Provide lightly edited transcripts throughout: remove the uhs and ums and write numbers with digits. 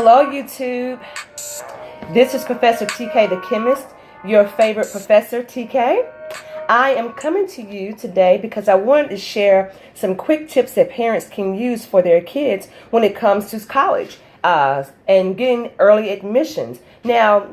Hello, YouTube. This is Professor TK the Chemist, your favorite Professor TK. I am coming to you today because I wanted to share some quick tips that parents can use for their kids when it comes to college and getting early admissions. Now,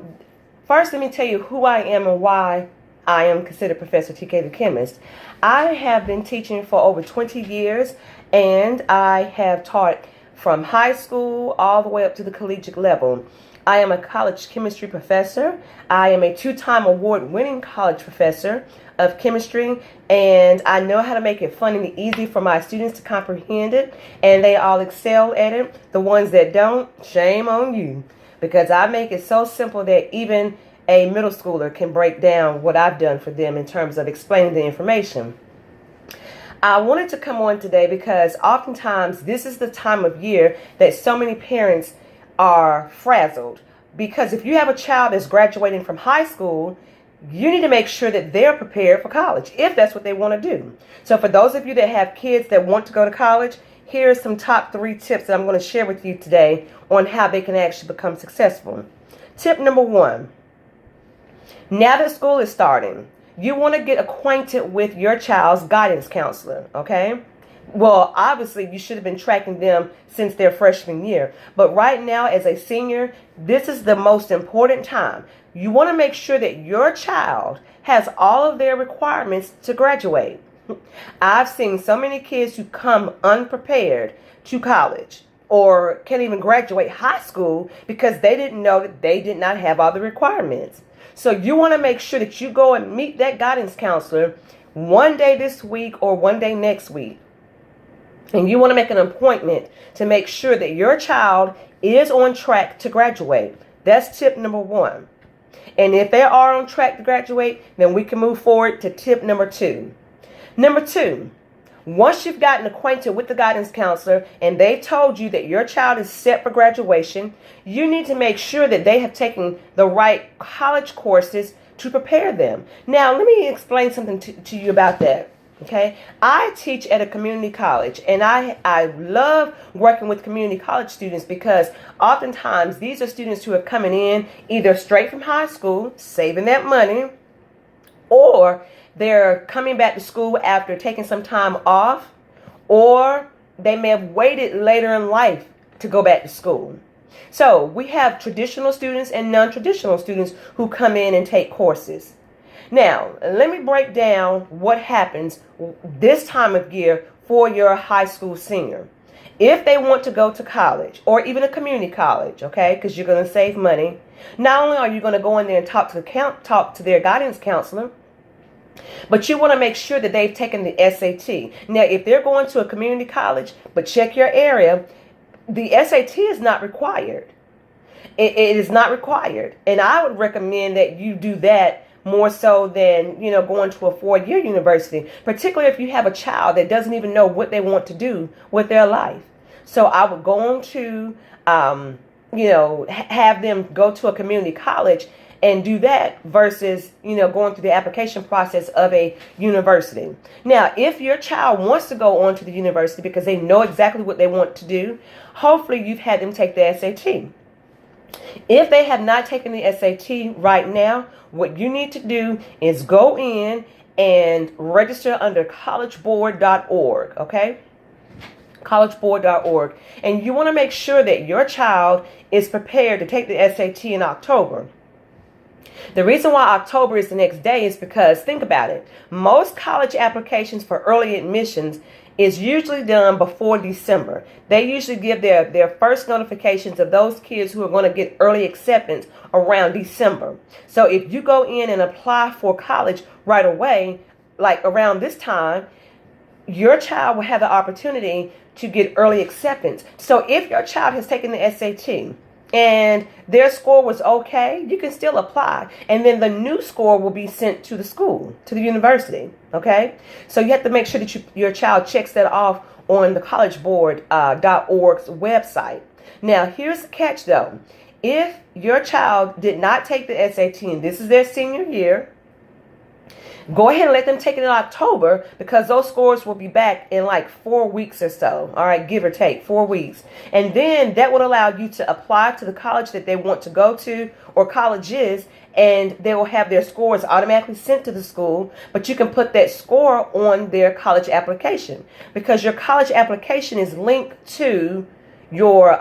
first, let me tell you who I am and why I am considered Professor TK the Chemist. I have been teaching for over 20 years, and I have taught from high school all the way up to the collegiate level. I am a college chemistry professor. I am a two-time award-winning college professor of chemistry, and I know how to make it fun and easy for my students to comprehend it, and they all excel at it. The ones that don't, shame on you, because I make it so simple that even a middle schooler can break down what I've done for them in terms of explaining the information. I wanted to come on today because oftentimes this is the time of year that so many parents are frazzled. Because if you have a child that's graduating from high school, you need to make sure that they're prepared for college, if that's what they want to do. So for those of you that have kids that want to go to college, here are some top 3 tips that I'm going to share with you today on how they can actually become successful. Tip number 1. Now that school is starting, you want to get acquainted with your child's guidance counselor, okay? Well, obviously, you should have been tracking them since their freshman year. But right now, as a senior, this is the most important time. You want to make sure that your child has all of their requirements to graduate. I've seen so many kids who come unprepared to college or can't even graduate high school because they didn't know that they did not have all the requirements. So you want to make sure that you go and meet that guidance counselor one day this week or one day next week. And you want to make an appointment to make sure that your child is on track to graduate. That's tip number 1. And if they are on track to graduate, then we can move forward to tip number 2. Number 2, once you've gotten acquainted with the guidance counselor and they've told you that your child is set for graduation, you need to make sure that they have taken the right college courses to prepare them. Now, let me explain something to you about that. Okay, I teach at a community college, and I love working with community college students because oftentimes these are students who are coming in either straight from high school, saving that money, or they're coming back to school after taking some time off, or they may have waited later in life to go back to school. So we have traditional students and non-traditional students who come in and take courses. Now, let me break down what happens this time of year for your high school senior. If they want to go to college or even a community college, okay, because you're going to save money, not only are you going to go in there and talk to their guidance counselor, but you want to make sure that they've taken the SAT. Now, if they're going to a community college, but check your area, the SAT is not required. It is not required. And I would recommend that you do that more so than, going to a 4-year university, particularly if you have a child that doesn't even know what they want to do with their life. So I would go on to, have them go to a community college and do that versus, going through the application process of a university. Now, if your child wants to go on to the university because they know exactly what they want to do, hopefully you've had them take the SAT. If they have not taken the SAT right now, what you need to do is go in and register under collegeboard.org, okay? collegeboard.org. And you want to make sure that your child is prepared to take the SAT in October. The reason why October is the next day is because, think about it, most college applications for early admissions is usually done before December. They usually give their first notifications of those kids who are going to get early acceptance around December. So if you go in and apply for college right away, like around this time, your child will have the opportunity to get early acceptance. So if your child has taken the SAT and their score was okay, you can still apply. And then the new score will be sent to the school, to the university, okay? So you have to make sure that your child checks that off on the collegeboard.org's website. Now, here's the catch, though. If your child did not take the SAT, and this is their senior year, Go ahead and let them take it in October, because those scores will be back in like 4 weeks or so. All right, give or take 4 weeks. And then that would allow you to apply to the college that they want to go to, or colleges, and they will have their scores automatically sent to the school. But you can put that score on their college application, because your college application is linked to your,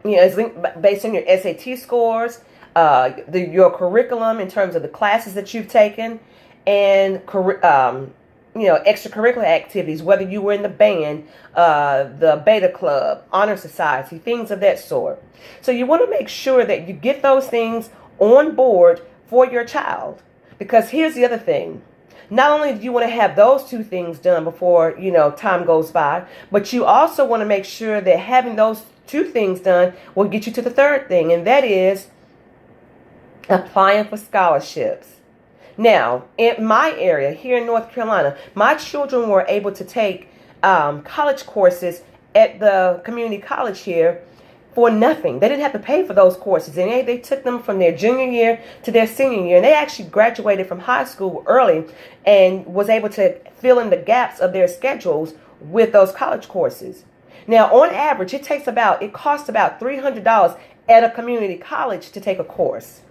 it's linked based on your SAT scores, your curriculum in terms of the classes that you've taken, and extracurricular activities, whether you were in the band, the beta club, honor society, things of that sort. So you want to make sure that you get those things on board for your child, because here's the other thing. Not only do you want to have those two things done before, time goes by, but you also want to make sure that having those two things done will get you to the third thing, and that is applying for scholarships. Now, in my area here in North Carolina, my children were able to take college courses at the community college here for nothing. They didn't have to pay for those courses, and they took them from their junior year to their senior year, and they actually graduated from high school early and was able to fill in the gaps of their schedules with those college courses. Now, on average, it costs about $300 at a community college to take a course.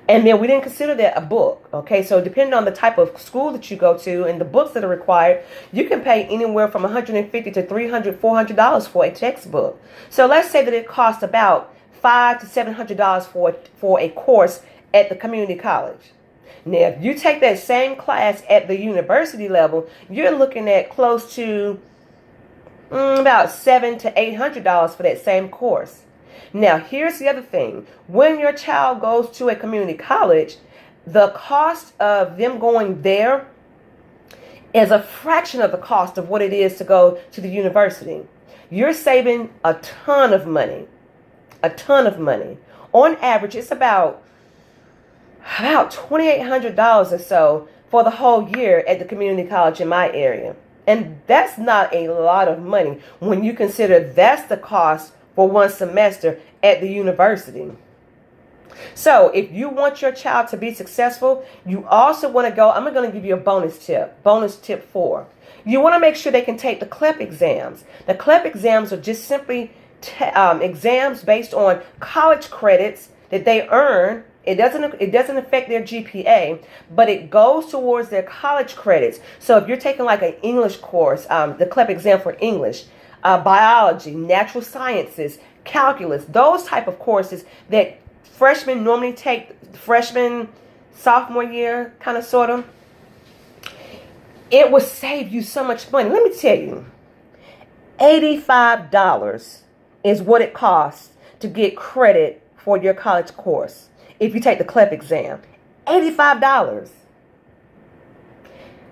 And then we didn't consider that a book. Okay, so depending on the type of school that you go to and the books that are required, you can pay anywhere from $150 to $300, $400 for a textbook. So let's say that it costs about $500 to $700 for a course at the community college. Now, if you take that same class at the university level, you're looking at close to about $700 to $800 for that same course. Now, here's the other thing. When your child goes to a community college, the cost of them going there is a fraction of the cost of what it is to go to the university. You're saving a ton of money. A ton of money. On average, it's about $2,800 or so for the whole year at the community college in my area. And that's not a lot of money when you consider that's the cost for one semester at the university. So if you want your child to be successful, you also want to go, I'm going to give you a bonus tip 4. You want to make sure they can take the CLEP exams. The CLEP exams are just simply exams based on college credits that they earn. It doesn't affect their GPA, but it goes towards their college credits. So if you're taking like an English course, the CLEP exam for English, biology, natural sciences, calculus, those type of courses that freshmen normally take, sophomore year, kind of, sort of, it will save you so much money. Let me tell you, $85 is what it costs to get credit for your college course if you take the CLEP exam. $85.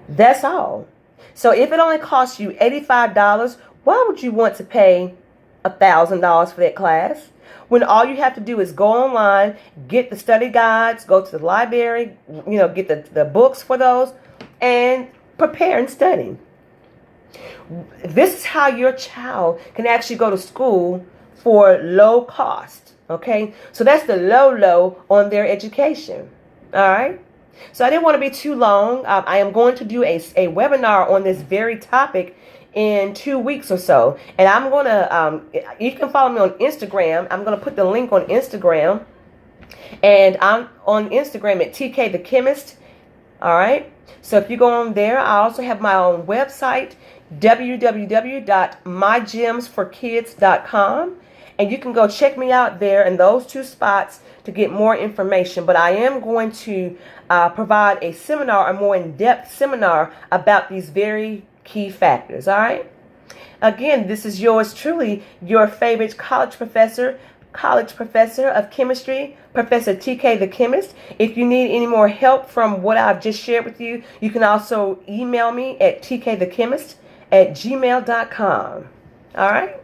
That's all. So if it only costs you $85, why would you want to pay $1,000 for that class when all you have to do is go online, get the study guides, go to the library, get the books for those, and prepare and study? This is how your child can actually go to school for low cost. Okay, so that's the low on their education. All right. So I didn't want to be too long. I am going to do a webinar on this very topic in 2 weeks or so. And I'm going to, you can follow me on Instagram. I'm going to put the link on Instagram. And I'm on Instagram at TK the Chemist. All right. So if you go on there, I also have my own website, www.mygymsforkids.com. And you can go check me out there in those 2 spots to get more information. But I am going to provide a seminar, a more in-depth seminar about these very key factors. All right. Again, this is yours truly, your favorite college professor of chemistry, Professor TK the Chemist. If you need any more help from what I've just shared with you, you can also email me at tkthechemist@gmail.com. All right.